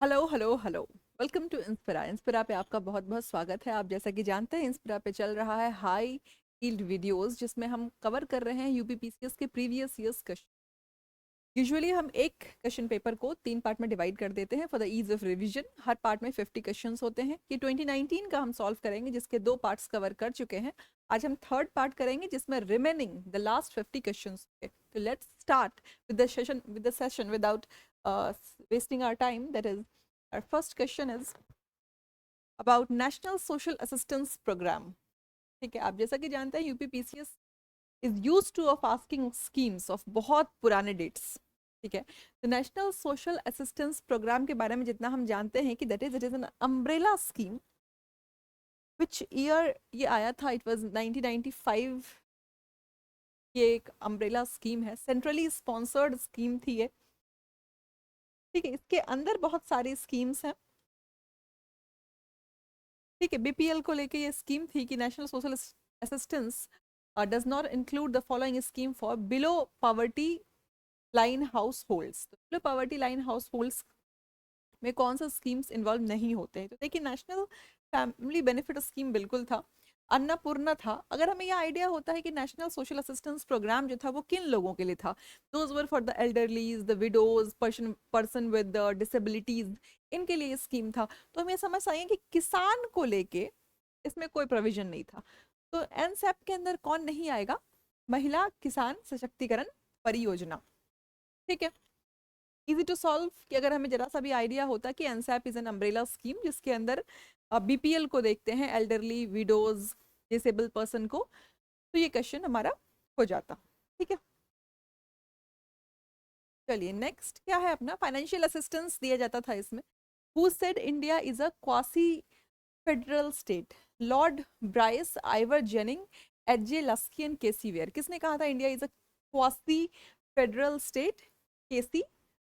Hello hello hello. Welcome to Inspira. Inspira पे आपका बहुत बहुत स्वागत है। आप जैसा कि जानते हैं इंस्पिरा पे चल रहा है हाई यील्ड वीडियोस, जिसमें हम कवर कर रहे हैं यूपीपीसीएस के प्रीवियस ईयर्स क्वेश्चन। यूजुअली हम एक क्वेश्चन पेपर को 3 पार्ट में डिवाइड कर देते हैं for the ease of revision. हर पार्ट में 50 क्वेश्चंस होते हैं। कि 2019 का हम सॉल्व करेंगे, जिसके 2 पार्ट्स कवर कर चुके हैं। आज हम थर्ड पार्ट करेंगे, जिसमें रिमेनिंग द लास्ट 50 क्वेश्चंस होंगे। तो let's start with the session without wasting our time. That is, our first question is about National Social Assistance Program. ठीक है, आप जैसा कि जानते हैं UPPCS is use two of asking schemes of बहुत पुराने डेट्स। ठीक है, तो नेशनल सोशल असिस्टेंस प्रोग्राम के बारे में जितना हम जानते हैं कि that is it is an umbrella scheme. Which year ये आया था? It was 1995। ये एक अम्ब्रेला स्कीम है, सेंट्रली स्पॉन्सर्ड स्कीम थी ये। ठीक है, इसके अंदर बहुत सारी स्कीम्स हैं। ठीक है, बीपीएल को लेके ये स्कीम थी कि national social assistance does not include the following scheme for below poverty line households. तो below poverty line households में कौन सा स्कीम्स इन्वॉल्व नहीं होते हैं? तो देखिए, नेशनल फैमिली बेनिफिट स्कीम बिल्कुल था, अन्नपूर्णा था। अगर हमें यह आइडिया होता है कि नेशनल सोशल असिस्टेंस प्रोग्राम जो था वो किन लोगों के लिए था, those were for the elderlies, the widows, person with disabilities, इनके लिए स्कीम था। तो हमें समझ आइए कि किसान को लेके इसमें कोई प्रोविजन नहीं था। तो एनसेप के अंदर कौन नहीं आएगा? महिला किसान सशक्तिकरण परियोजना। ठीक है, इजी टू सॉल्व। कि अगर हमें जरा सा भी आइडिया होता कि एनसेप इज एन अम्ब्रेला स्कीम जिसके अंदर बीपीएल को देखते हैं, एल्डरली, विडोज, डिसेबल पर्सन को, तो ये क्वेश्चन हमारा हो जाता। ठीक है, चलिए नेक्स्ट क्या है अपना, फाइनेंशियल असिस्टेंस दिया जाता था इसमें। Who said India is a quasi federal state? Lord Bryce, Ivor Jennings, H J Laski and K C Wheare. किसने कहा था India is a quasi federal state? K C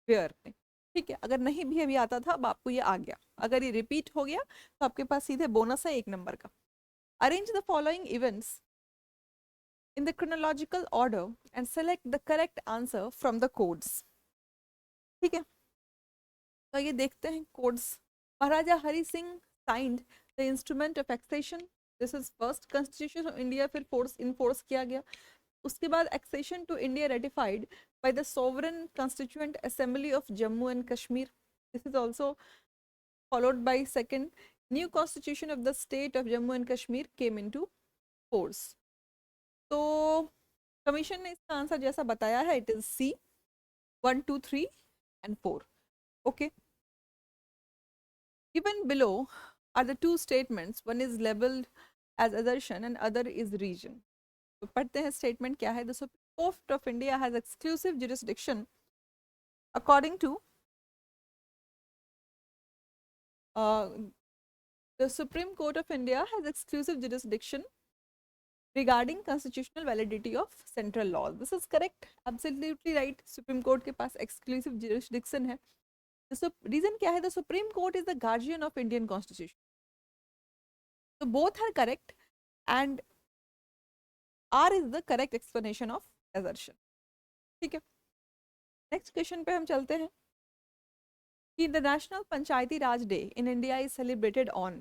Wheare ने। ठीक है, अगर नहीं भी अभी आता था, अब आपको ये आ गया। अगर ये रिपीट हो गया तो आपके पास सीधे बोनस है 1 नंबर का। Arrange the following events in the chronological order and select the correct answer from the codes. ठीक है, तो ये देखते हैं codes. Maharaja Hari Singh signed the instrument of accession. This is first constitution of India, फिर फोर्स इनफोर्स किया गया। उसके बाद accession to India ratified by the sovereign constituent assembly of Jammu and Kashmir. This is also followed by second, new constitution of the state of Jammu and Kashmir came into force. तो commission ने इसका answer जैसा बताया है, it is C, 1, 2, 3 and 4. Okay, given below are the two statements, one is labeled as assertion and other is region. तो पढ़ते हैं statement क्या है। The supreme Court of India has exclusive jurisdiction according to the Supreme Court of India has exclusive jurisdiction regarding constitutional validity of central laws. This is correct, absolutely right. Supreme Court के पास exclusive jurisdiction है। तो reason क्या है? The supreme court is the guardian of Indian constitution. तो both are correct and R is the correct explanation of assertion. ठीक है, next question पे हम चलते हैं कि the national Panchayati Raj day in India is celebrated on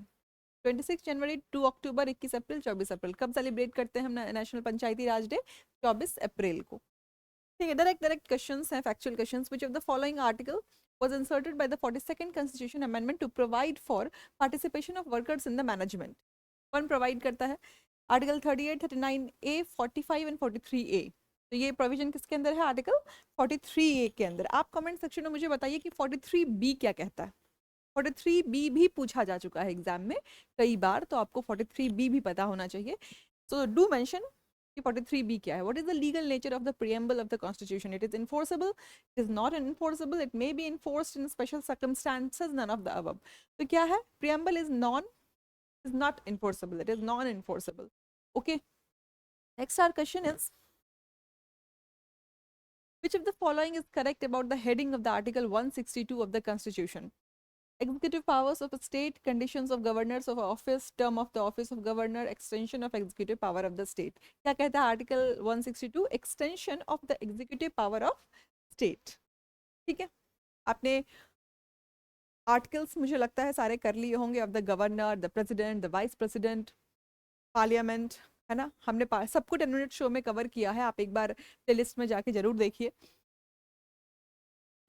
26 जनवरी, 2 अक्टूबर, 21 अप्रैल, 24 अप्रैल। कब celebrate करते हैं हम नेशनल पंचायती राज डे? 24 अप्रैल को। ठीक है, डायरेक्ट डायरेक्ट क्वेश्चंस हैं, factual questions. Which of the following article was inserted by the 42nd constitution amendment to provide for participation of workers in the management? कौन provide करता है? Article 38, 39A, 45 and 43A। तो ये provision किसके अंदर है? Article 43A के अंदर। आप कमेंट सेक्शन में मुझे बताइए कि 43B क्या कहता है। 43B भी पूछा जा चुका है एग्जाम में कई बार, तो आपको 43B भी पता होना चाहिए। सो डू मेंशन कि 43B क्या है। What is the legal nature of the preamble of the constitution? It is enforceable, it is not enforceable, it may be enforced in special circumstances, none of the above. तो क्या है? Preamble is not enforceable, it is non enforceable. Okay, next our question is, which of the following is correct about the heading of the article 162 of the constitution? Executive powers of a state, conditions of governors of office, term of the office of governor, extension of executive power of the state. क्या कहता है article 162? Extension of the executive power of state. ठीक है, आपने articles मुझे लगता है सारे कर लिए होंगे, of the governor, the president, the vice president, parliament, है ना। हमने सबको 10 मिनट शो में कवर किया है, आप एक बार प्लेलिस्ट में जाके जरूर देखिए।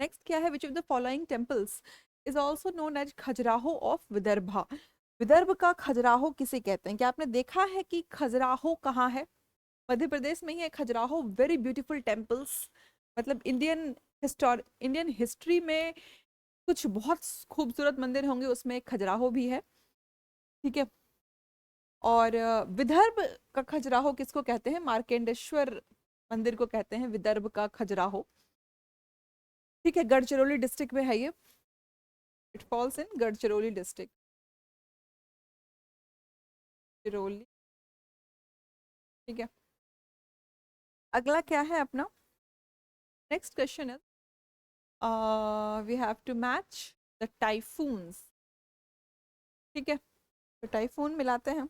नेक्स्ट क्या है, which of the following temples is also known as Khajuraho of Vidarbha. Vidarbha का खजुराहो किसे कहते हैं? क्या आपने देखा है कि खजुराहो कहाँ है? मध्य प्रदेश में ही है खजुराहो। वेरी ब्यूटीफुल टेम्पल्स, मतलब इंडियन हिस्ट्री में कुछ बहुत खूबसूरत मंदिर होंगे, उसमें एक खजुराहो भी है, ठीक है। और विदर्भ का खजुराहो किसको कहते हैं? मार्केंडेश्वर मंदिर को कहते हैं विदर्भ का खजुराहो, ठीक है। गढ़चिरौली डिस्ट्रिक्ट में है ये, it falls in Gadchiroli district, Chiroli, ठीक है। अगला क्या है अपना, next question is we have to match the typhoons, ठीक है। तो टाइफून मिलाते हैं।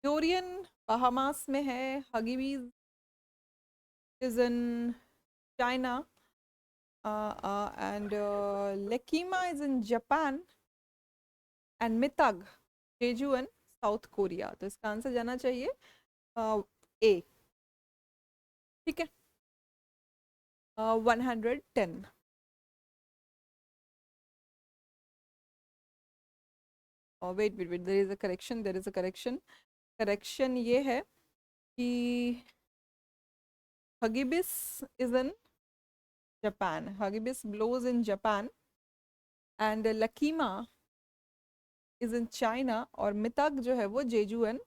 डोरियन बहामास में है, Hagibis is in China, and Lekima is in Japan and Mitag, Jeju and south Korea. तो इसका आंसर जाना चाहिए ए, ठीक है। 110। Wait wait wait, there is a correction, there is a correction. Correction ये है कि Hagibis is in Japan, Hagibis blows in Japan and Lekima is in China, और मितग जो है वो जेजू एंड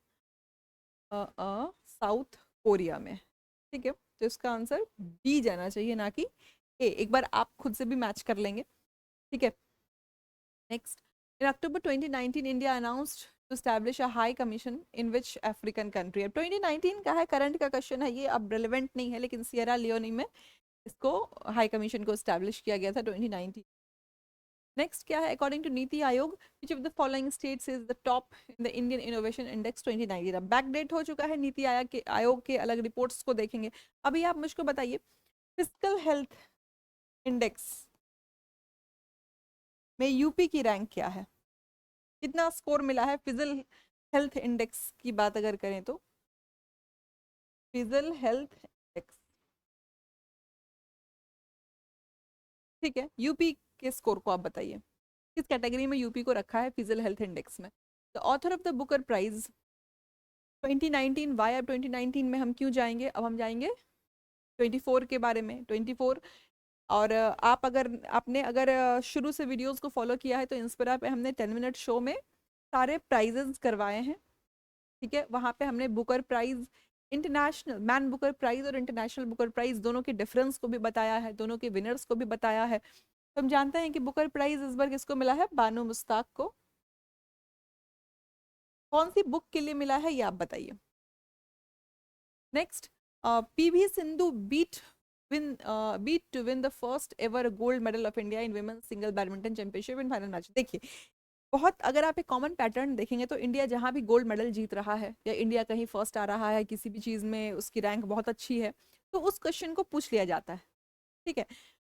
साउथ कोरिया में, ठीक है। तो इसका आंसर बी जाना चाहिए, ना कि ए। एक बार आप खुद से भी मैच कर लेंगे, ठीक है। Next, in October 2019 India announced to establish a high commission in which African country. अब 2019 का है, करंट का क्वेश्चन है ये, अब रिलेवेंट नहीं है, लेकिन सियरा लियोनी में इसको हाई कमीशन को एस्टैब्लिश किया गया था 2019। नेक्स्ट क्या है, according to NITI Aayog which of the following states is the top in the Indian innovation index 2019। अब बैकडेट हो चुका है, नीति आयोग के अलग रिपोर्ट्स को देखेंगे। अभी आप मुझको बताइए, फिजिकल हेल्थ इंडेक्स में यूपी की रैंक क्या है? कितना स्कोर मिला है फिजिकल हेल्थ इंडेक्स की बात अगर करें तो? फिजिकल हेल्थ इंडेक्स, ठीक है। यूपी के स्कोर को आप बताइए, किस कैटेगरी में यूपी को रखा है फिजिकल हेल्थ इंडेक्स में? The author of the Booker prize 2019, वाई अब 2019 में हम क्यों जाएंगे? अब हम जाएंगे 24 के बारे में, 24। और आप अगर आपने अगर शुरू से वीडियोस को फॉलो किया है तो इंस्पिरा पे हमने 10 मिनट शो में सारे प्राइजेस करवाए हैं, ठीक है। वहाँ पे हमने Booker prize, international man Booker prize और इंटरनेशनल बुकर प्राइज दोनों के डिफरेंस को भी बताया है, दोनों के विनर्स को भी बताया है। तो हम जानते हैं कि बुकर प्राइज इस बार किसको मिला है? बानो मुस्ताक को। कौन सी बुक के लिए मिला है ये आप बताइए। Next, PV Sindhu beat to win the first ever gold medal of India in women's single badminton championship in final match. देखिए, बहुत अगर आप एक कॉमन पैटर्न देखेंगे तो इंडिया जहां भी गोल्ड मेडल जीत रहा है, या इंडिया कहीं फर्स्ट आ रहा है किसी भी चीज़ में, उसकी रैंक बहुत अच्छी है, तो उस क्वेश्चन को पूछ लिया जाता है, ठीक है।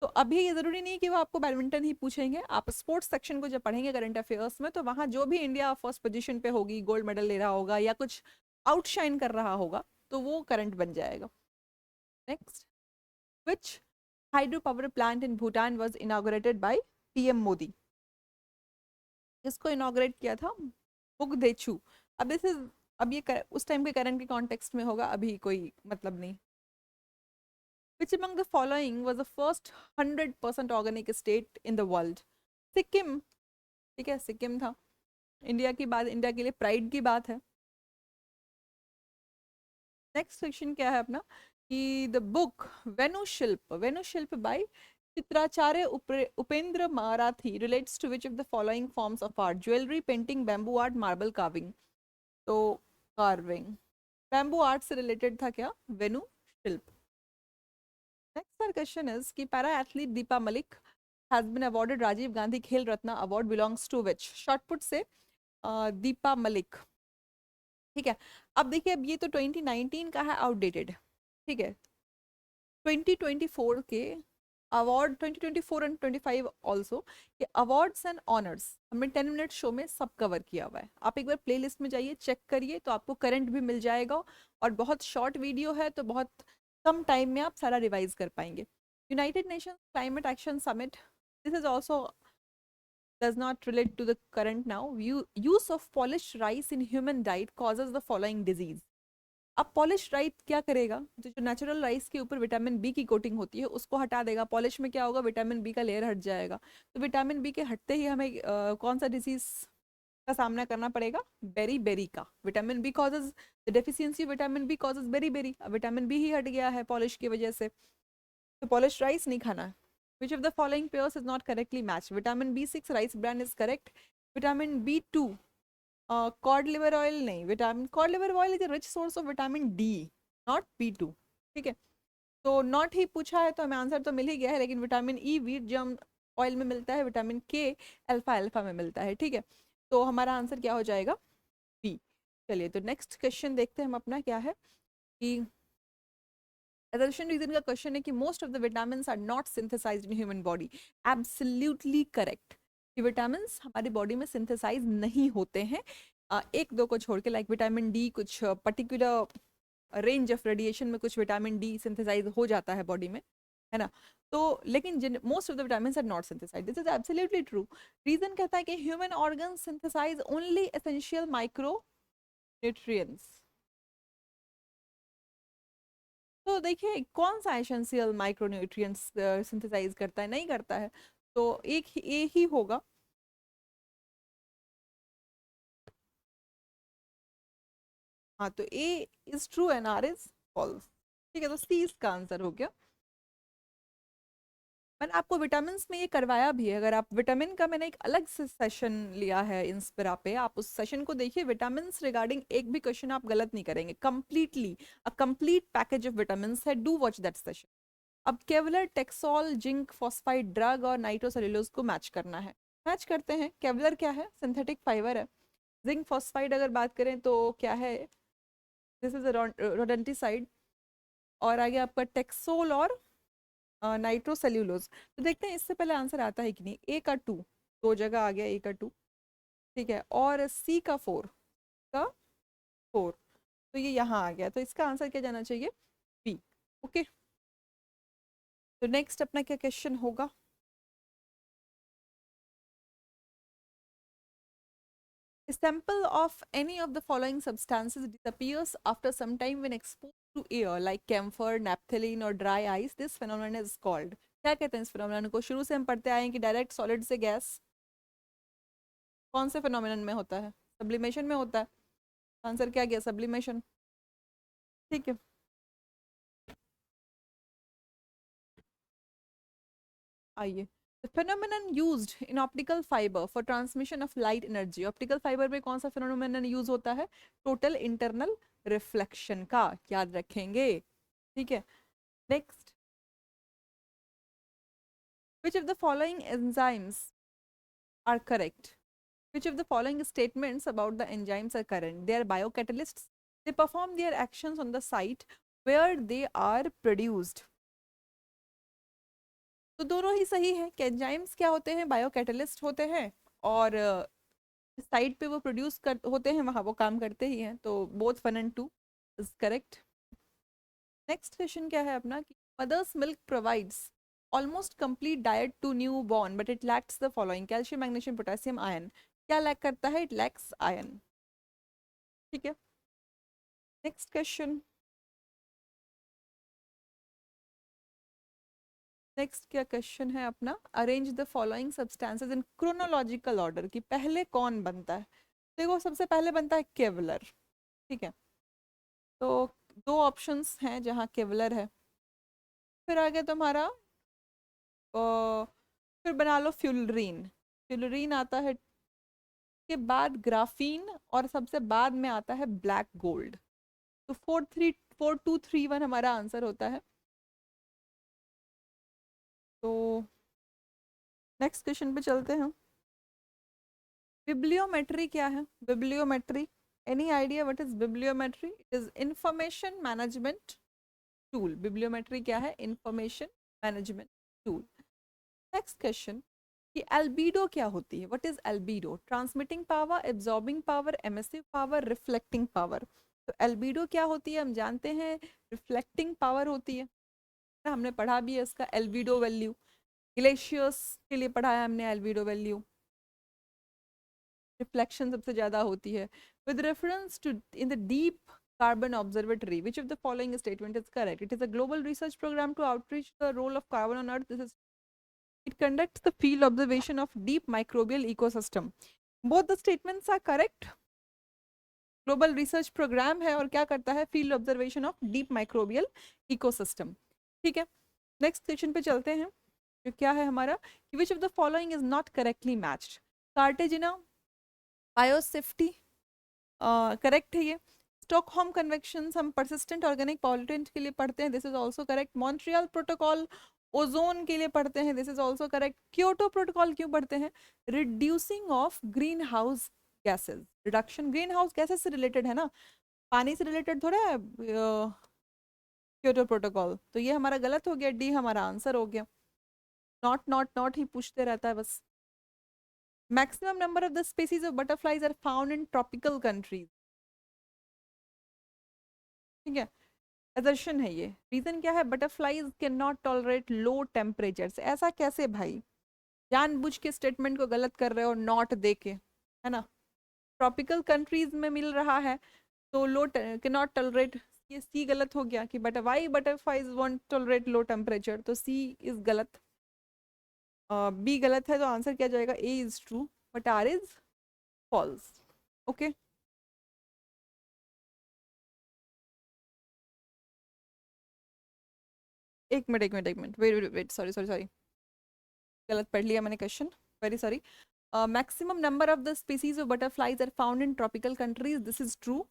तो अभी ये जरूरी नहीं कि वो आपको बैडमिंटन ही पूछेंगे, आप स्पोर्ट्स सेक्शन को जब पढ़ेंगे करंट अफेयर्स में, तो वहाँ जो भी इंडिया फर्स्ट पोजीशन पे होगी, गोल्ड मेडल ले रहा होगा या कुछ आउटशाइन कर रहा होगा, तो वो करंट बन जाएगा। Next, which hydro power plant in Bhutan was inaugurated by PM Modi? इसको इनॉग्रेट किया था बुगदेचू। अब दिस इज, अब ये उस टाइम के करंट के कॉन्टेक्स्ट में होगा, अभी कोई मतलब नहीं। Which among the following was the first 100% organic state in the world? Sikkim, ठीक है, सिक्किम था। इंडिया की बात, इंडिया के लिए प्राइड की बात है। नेक्स्ट सेक्शन क्या है अपना, कि the book Venushilpa by Chitracharya Upendra Marathi relates to which of the following forms of art? Jewellery, painting, bamboo art, marble carving. तो कार्विंग, बैम्बू आर्ट से रिलेटेड था क्या? Venushilpa. Next sir question is कि para athlete Deepa Malik has been awarded Rajiv Gandhi Khel Ratna award belongs to which? Shot put से दीपा मलिक, ठीक है। अब देखिए, अब ये तो 2019 का है, आउटडेटेड, ठीक है। 2024 के अवार्ड 2024 एंड 25 ऑल्सो, कि अवार्ड्स एंड ऑनर्स हमने 10 मिनट शो में सब कवर किया हुआ है। आप एक बार प्ले लिस्ट में जाइए, चेक करिए, तो आपको करंट भी मिल जाएगा, और बहुत शॉर्ट वीडियो है तो बहुत कम टाइम में आप सारा रिवाइज कर पाएंगे। United Nations climate action summit, this is also does not relate to the current now. Use of polished rice in human diet causes the following disease. अब पॉलिश राइस क्या करेगा, जो नेचुरल राइस के ऊपर vitamin B की coating होती है उसको हटा देगा। पॉलिश में क्या होगा, विटामिन बी का लेयर हट जाएगा। तो विटामिन बी के हटते ही हमें कौन सा डिजीज का सामना करना पड़ेगा, बेरी बेरी का। Vitamin B causes the deficiency of vitamin B causes beriberi. अब विटामिन बी ही हट गया है पॉलिश की वजह से, तो पॉलिश राइस नहीं खाना। Which of the following pairs is not correctly matched? Vitamin B6 rice bran is correct. Vitamin B2 cod liver oil नहीं, vitamin cod liver oil is a rich source of vitamin D, not B2। ठीक है, तो not ही पूछा है तो हमें answer तो मिल ही गया है, लेकिन vitamin E wheat germ oil में मिलता है, विटामिन के अल्फा अल्फा में मिलता है। ठीक है, तो हमारा आंसर क्या हो जाएगा, बी। चलिए तो नेक्स्ट क्वेश्चन देखते हैं हम अपना क्या है कि एजर्शन रीजन का क्वेश्चन है कि most of the vitamin are not synthesised in human body. Absolutely correct, कि विटामिन हमारी बॉडी में सिंथेसाइज नहीं होते हैं, एक दो को छोड़ के, लाइक विटामिन डी कुछ पर्टिकुलर रेंज ऑफ रेडिएशन में कुछ विटामिन डी सिंथेसाइज हो जाता है बॉडी में, है ना। तो लेकिन most of the vitamin are not synthesised, this is absolutely true. Reason कहता है कि human organ synthesise only essential micro nutrients. तो देखिए कौन सा एसेंशियल माइक्रोन्यूट्रिएंट्स सिंथेसाइज करता है, नहीं करता है, तो एक ही होगा। हाँ, तो A is true and R is false. ठीक है, तो सी इसका आंसर हो गया। मैंने आपको विटामिन में ये करवाया भी है, अगर आप विटामिन का, मैंने एक अलग से सेशन लिया है इंस्पिरा पे, आप उस सेशन को देखिए। विटामिन रिगार्डिंग एक भी क्वेश्चन आप गलत नहीं करेंगे, completely a complete package of vitamin है, डू वॉच दैट सेशन। अब केवलर टेक्सोल जिंक फॉस्फाइड ड्रग और नाइट्रोसेल्यूलोज को मैच करना है। मैच करते हैं। केवलर क्या है, सिंथेटिक फाइबर है। जिंक फॉस्फाइड अगर बात करें तो क्या है, दिस इज रोडेंटिसाइड। और आगे आपका टेक्सोल और नाइट्रोसेल्यूलोज। तो देखते हैं इससे पहले आंसर आता है कि नहीं। ए का 2 दो जगह आ गया, ए का 2, ठीक है, और सी का 4 का 4, तो ये यहाँ आ गया, तो इसका आंसर क्या जाना चाहिए, बी। ओके, तो नेक्स्ट अपना क्या क्वेश्चन होगा। A sample of any of the following substances disappears after some time when exposed to air, like camphor, naphthalene or dry ice. This phenomenon is called, क्या कहते हैं इस phenomenon को। शुरू से हम पढ़ते आए हैं कि डायरेक्ट सॉलिड से गैस कौन से phenomenon में होता है, सब्लिमेशन में होता है। आंसर क्या गया, सब्लिमेशन। ठीक है, आइए। The phenomenon used in optical fiber for transmission of light energy, optical fibre में कौन सा phenomenon यूज होता है, टोटल इंटरनल रिफ्लेक्शन का, याद रखेंगे। ठीक है, next. Which of the following enzymes are correct? Which of the following statements about the enzymes are correct? They are biocatalysts. They perform their actions on the site where they are produced. तो दोनों ही सही है कि enzymes क्या होते हैं, biocatalyst होते हैं, और साइट पे वो प्रोड्यूस कर होते हैं, वहाँ वो काम करते ही हैं, तो both 1 and 2 is correct. Next question क्या है अपना कि mother's milk provides almost complete diet to new born but it lacks the following, calcium magnesium potassium iron. क्या लैक करता है, इट लैक्स आयन। ठीक है, नेक्स्ट क्वेश्चन। नेक्स्ट क्या क्वेश्चन है अपना, arrange the following substances in chronological order, कि पहले कौन बनता है। देखो सबसे पहले बनता है केवलर। ठीक है, तो दो ऑप्शंस हैं जहाँ केवलर है। फिर आगे तुम्हारा फिर बना लो फ्यूलरीन। फ्यूलरीन आता है के बाद ग्राफीन, और सबसे बाद में आता है ब्लैक गोल्ड। तो 4 2 3 1 हमारा आंसर होता है। तो नेक्स्ट क्वेश्चन पे चलते हैं। बिब्लियोमेट्री क्या है, bibliometry, any idea what is bibliometry? It is information management tool. Bibliometry क्या है, information management tool. Next question कि एल्बीडो क्या होती है? What is albedo? Transmitting power, absorbing power, emissive power, reflecting power. तो एल्बीडो क्या होती है? हम जानते हैं रिफ्लेक्टिंग पावर होती है, हमने पढ़ा भी है इसका एल्बीडो वैल्यू, ग्लेशियर्स के लिए पढ़ा है हमने एल्बीडो वैल्यू। रिफ्लेक्शन सबसे ज्यादा होती है। With reference to in the deep carbon observatory, which of the following statement is correct? It is a global research program to outreach the role of carbon on earth. This is, it conducts the field observation of deep microbial ecosystem. Both the statements are correct. Global research programme है और क्या करता है? Field observation of deep microbial ecosystem. ठीक है, next question पे चलते हैं जो क्या है हमारा, विच of the following is not correctly matched? Cartagena, biosafety, correct है ये। स्टॉकहोम कन्वेक्शन हम परसिस्टेंट ऑर्गेनिक पॉल्यूटेंट के लिए पढ़ते हैं, this is also correct. Montreal protocol ozone के लिए पढ़ते हैं, this is also correct. Kyoto protocol क्यों पढ़ते हैं? Reducing of green house gases, reduction green house gases से रिलेटेड है ना, पानी से रिलेटेड थोड़ा है क्योटो प्रोटोकॉल। तो ये हमारा गलत हो गया, डी हमारा आंसर हो गया। नॉट नॉट नॉट ही पूछते रहता है बस। Maximum number of the species of butterflies are found in tropical countries. ठीक है, असर्शन है ये। रीजन क्या है? Butterflies can not tolerate low temperatures. ऐसा कैसे भाई? जानबूझ के स्टेटमेंट को गलत कर रहे हो नॉट दे के, है ना। ट्रॉपिकल कंट्रीज में मिल रहा है तो लो कैन नॉट टॉलरेट, ये सी गलत हो गया कि but why butterflies want tolerate low temperature, तो सी इज गलत, बी गलत है, तो आंसर क्या जाएगा? A is true but R is false. Okay, एक minute wait wait wait, sorry sorry sorry, गलत पढ़ लिया मैंने question, very sorry. Maximum number of the species of butterflies are found in tropical countries, this is true.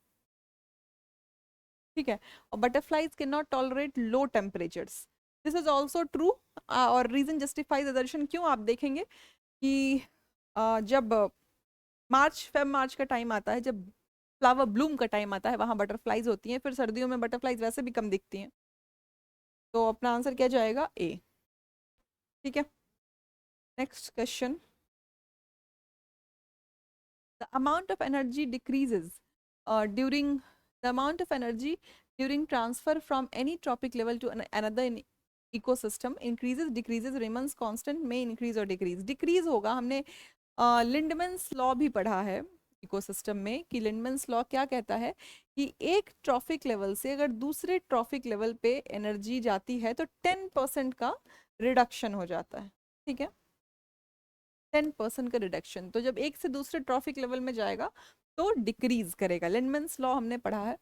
ठीक है, और butterflies can not tolerate low temperatures, this is also true. और reason justifies assertion, क्यों? आप देखेंगे कि जब मार्च का टाइम आता है, जब फ्लावर ब्लूम का टाइम आता है, वहां बटरफ्लाइज होती हैं, फिर सर्दियों में बटरफ्लाइज वैसे भी कम दिखती हैं, तो अपना आंसर क्या जाएगा? ए। ठीक है, next question. The amount of energy decreases during the amount of energy during transfer from any tropic level to another in ecosystem increases, decreases, remains constant, may increase or decrease। decrease होगा, हमने लिंडमैन्स law भी पढ़ा है ecosystem में कि लिंडमैन्स law क्या कहता है कि एक ट्रॉफिक लेवल से अगर दूसरे ट्रॉफिक लेवल पे एनर्जी जाती है तो 10% का रिडक्शन हो जाता है। ठीक है, 10% का रिडक्शन, तो जब एक से दूसरे ट्रॉफिक लेवल में जाएगा तो डिक्रीज करेगा। लिंडमैन्स लॉ हमने पढ़ा है।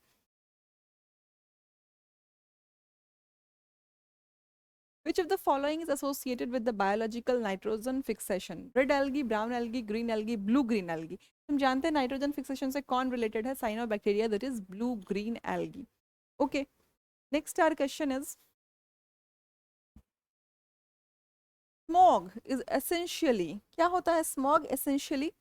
Which of the following is associated with the biological nitrogen fixation? Red algae, brown algae, green algae, blue green algae। हम जानते हैं नाइट्रोजन फिक्सेशन से कौन रिलेटेड है? Cyanobacteria, that is blue green algae। Okay, next our question is smog is essentially, क्या होता है smog? Essentially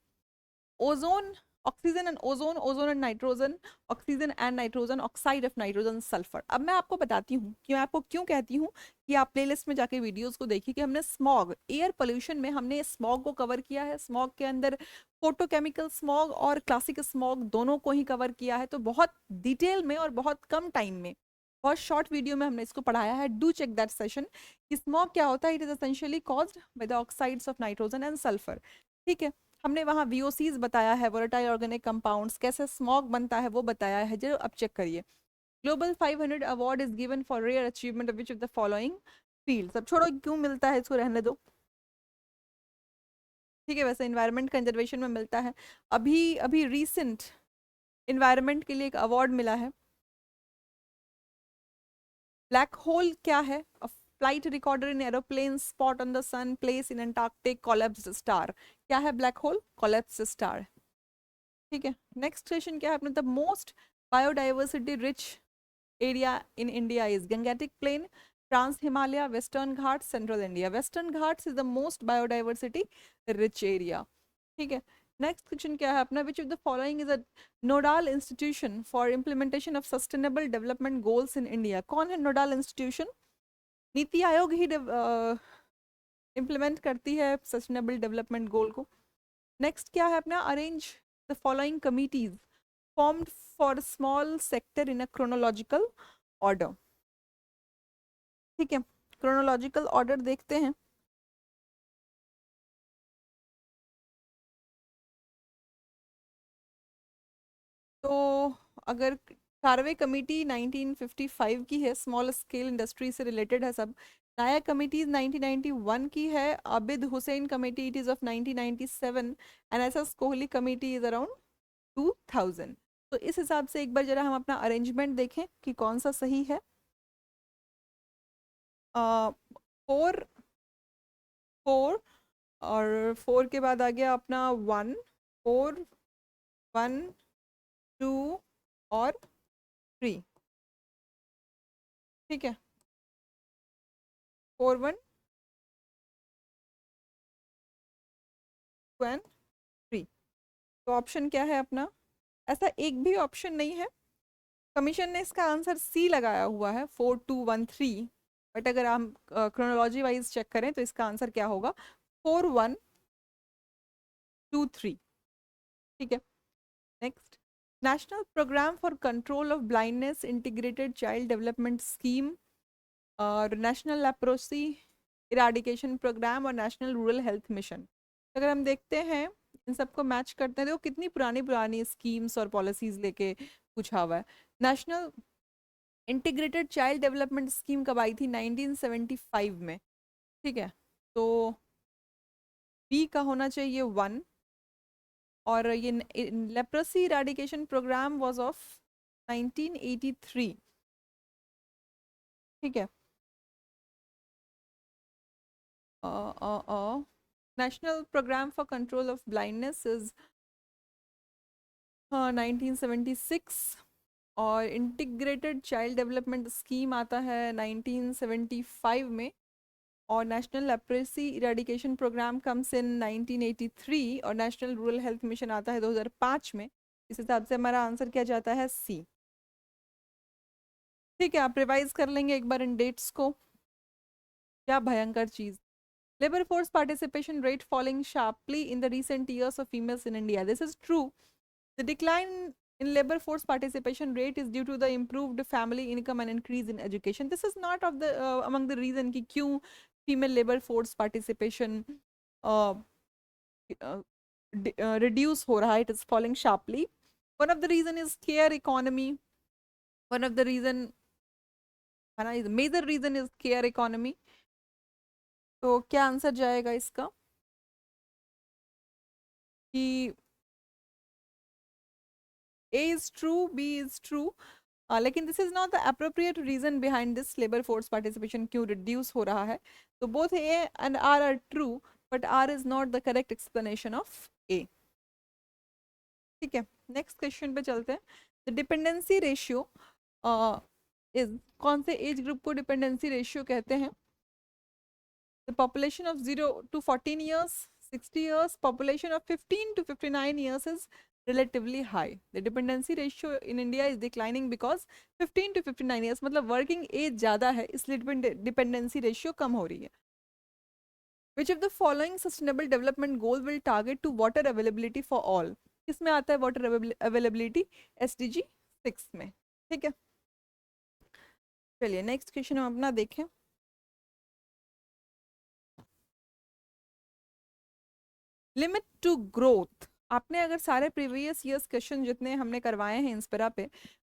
ozone, oxygen and ozone, ozone and nitrogen, oxygen and nitrogen, oxide of nitrogen, sulphur. अब मैं आपको बताती हूँ कि मैं आपको क्यों कहती हूँ कि आप प्लेलिस्ट में जाके वीडियोस को देखिए कि हमने स्मॉग, एयर पोल्यूशन में हमने स्मॉग को कवर किया है। स्मॉग के अंदर फोटोकेमिकल स्मॉग और क्लासिक स्मॉग दोनों को ही कवर किया है, तो बहुत डिटेल में और बहुत कम टाइम में, बहुत शॉर्ट वीडियो में हमने इसको पढ़ाया है। डू चेक दैट सेशन कि स्मॉग क्या होता है। It is essentially caused by the oxides of nitrogen and sulphur. ठीक है, हमने वहाँ VOCs बताया है, वोलेटाइल ऑर्गेनिक कंपाउंड्स, कैसे स्मॉग बनता है वो बताया है, जो अब चेक करिए। Global 500 award is given for rare achievement of which of the following field. सब छोड़ो क्यों मिलता है, इसको रहने दो। ठीक है, वैसे इन्वायरमेंट कंजर्वेशन में मिलता है। अभी अभी रिसेंट इन्वायरमेंट के लिए एक अवार्ड मिला है। ब्लैक होल क्या है? Flight recorder in aeroplane, spot on the sun, place in Antarctic, collapsed star. क्या है ब्लैक होल? Collapsed star. ठीक है, नेक्स्ट क्वेश्चन क्या है अपने? The most biodiversity rich area in India is gangetic plain, trans Himalaya, western ghat, central India. Western ghats is the most biodiversity rich area. ठीक है, next question क्या है अपना? Which of the following is a nodal institution for implementation of sustainable development goals in India. कौन है नोडाल institution? NITI Aayog ही implement करती है sustainable development goal को। नेक्स्ट क्या है अपना, arrange the following committees formed for small sector in a chronological order. ठीक है, क्रोनोलॉजिकल ऑर्डर देखते हैं। तो अगर कार्वे कमेटी 1955 की है, स्मॉल स्केल इंडस्ट्री से रिलेटेड है सब। नायक कमेटी 1991 की है। Abid Hussain committee it is of 1997 and SS Kohli committee is around 2000। तो इस हिसाब से एक बार जरा हम अपना अरेंजमेंट देखें कि कौन सा सही है। 4 4 और 4 के बाद आ गया अपना 1 4 1 2 और 3। ठीक है, 4 1 2 एंड 3। तो ऑप्शन क्या है अपना, ऐसा एक भी ऑप्शन नहीं है। कमीशन ने इसका आंसर सी लगाया हुआ है 4213, बट अगर हम क्रोनोलॉजी वाइज चेक करें तो इसका आंसर क्या होगा, 4123। ठीक है, next, national programme for control of blindness integrated child development scheme और नेशनल लेप्रोसी इराडिकेशन प्रोग्राम और नेशनल रूरल हेल्थ मिशन। अगर हम देखते हैं इन सबको मैच करते हैं, देखो कितनी पुरानी पुरानी स्कीम्स और पॉलिसीज लेके पूछा हुआ है। National integrated child development scheme कब आई थी, 1975 में। ठीक है, तो बी का होना चाहिए 1। और ये leprosy eradication programme was of 1983। ठीक है, national programme for control of blindness is 1976 और इंटीग्रेटेड चाइल्ड डेवलपमेंट स्कीम आता है 1975 में और national leprosy eradication programme comes in 1983 और नेशनल रूरल हेल्थ मिशन आता है 2005 में। इस हिसाब से हमारा आंसर क्या जाता है, सी। ठीक है, आप रिवाइज कर लेंगे एक बार इन डेट्स को। क्या भयंकर चीज, labor force participation rate falling sharply in the recent years of females in India. This is true. The decline in labor force participation rate is due to the improved family income and increase in education. This is not of the among the reason कि क्यों female labor force participation uh, reduce हो रहा है, it is falling sharply. One of the reason is care economy. One of the reason, है ना, major reason is care economy. तो क्या answer जाएगा इसका कि A is true, B is true. लेकिन this is not the appropriate reason behind this labour force participation क्यों reduce हो रहा है। तो both A and R true, but R is not the correct explanation of A. ठीक है, next question पे चलते हैं। द डिपेंडेंसी रेशियो इज, कौन से एज ग्रुप को डिपेंडेंसी रेशियो कहते हैं। The population of 0 to 14 years, 60 years, population of 15 to 59 years is relatively high. The dependency ratio in India is declining because 15 to 59 years मतलब working age ज़्यादा है, इसलिए dependency ratio कम हो रही है। Which of the following sustainable development goal will target to water availability for all? किसमें आता है water availability, SDG 6 में। ठीक है, चलिए नेक्स्ट क्वेश्चन हम अपना देखें। लिमिट टू ग्रोथ, आपने अगर सारे प्रीवियस ईयर्स क्वेश्चन जितने हमने करवाए हैं इंस्पिरा पे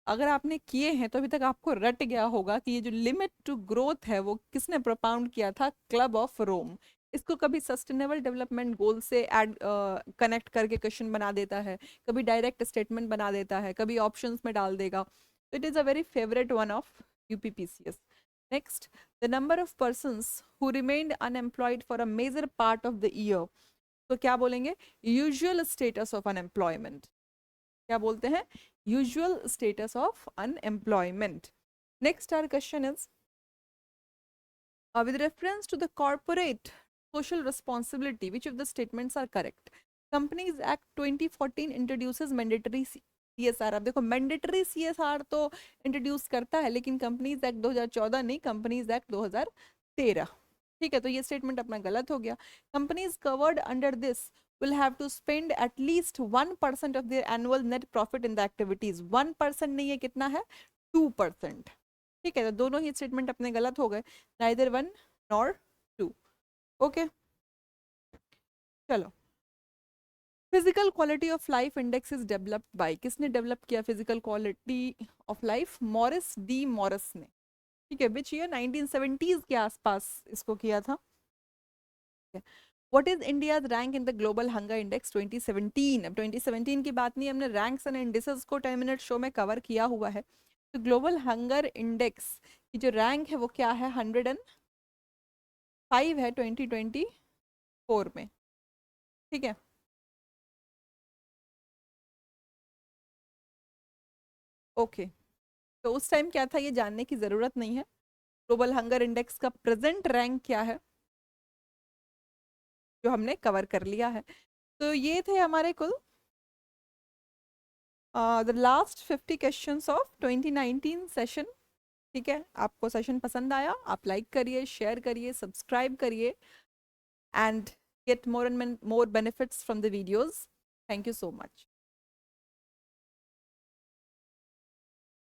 अगर आपने किए हैं तो अभी तक आपको रट गया होगा कि ये जो लिमिट टू ग्रोथ है वो किसने प्रोपाउंड किया था, क्लब ऑफ रोम। इसको कभी सस्टेनेबल डेवलपमेंट गोल से ऐड कनेक्ट करके क्वेश्चन बना देता है, कभी डायरेक्ट स्टेटमेंट बना देता है, कभी ऑप्शंस में डाल देगा। तो it is a very favourite one of UPPCS. Next, the number of persons who remained unemployed for a major part of the year. तो क्या बोलेंगे, यूजुअल स्टेटस ऑफ अनएम्प्लॉयमेंट। क्या बोलते हैं, usual status of unemployment. Next our question is with reference to the corporate social responsibility, which of the statements are correct? Companies Act 2014 introduces mandatory CSR। अब देखो mandatory CSR तो introduce करता है लेकिन companies act 2014 नहीं, companies act 2013। ठीक है, तो ये स्टेटमेंट अपना गलत हो गया। Companies covered under this will have to spend at least 1% of their annual net profit in the activities। 1% नहीं है, कितना है, 2%। ठीक है, तो दोनों ही स्टेटमेंट अपने गलत हो गए, neither 1 nor 2। ओके, चलो। Physical quality of life index is developed by, किसने डेवलप किया physical quality of life? Morris D Morris ने। ठीक है, विच ईयर? 1970s के आसपास इसको किया था। What is India's rank in the global hunger index 2017? अब 2017 की बात नहीं, हमने रैंक्स एंड इंडिसेस को 10 मिनट शो में कवर किया हुआ है। तो ग्लोबल हंगर इंडेक्स की जो रैंक है वो क्या है? 105 है 2024 में। ठीक है, ओके। तो उस टाइम क्या था ये जानने की जरूरत नहीं है। ग्लोबल हंगर इंडेक्स का प्रेजेंट रैंक क्या है जो हमने कवर कर लिया है। तो ये थे हमारे कुल the last 50 questions of 2019 session. ठीक है, आपको सेशन पसंद आया, आप लाइक करिए, शेयर करिए, सब्सक्राइब करिए and get more and more benefits from the videos. Thank you so much.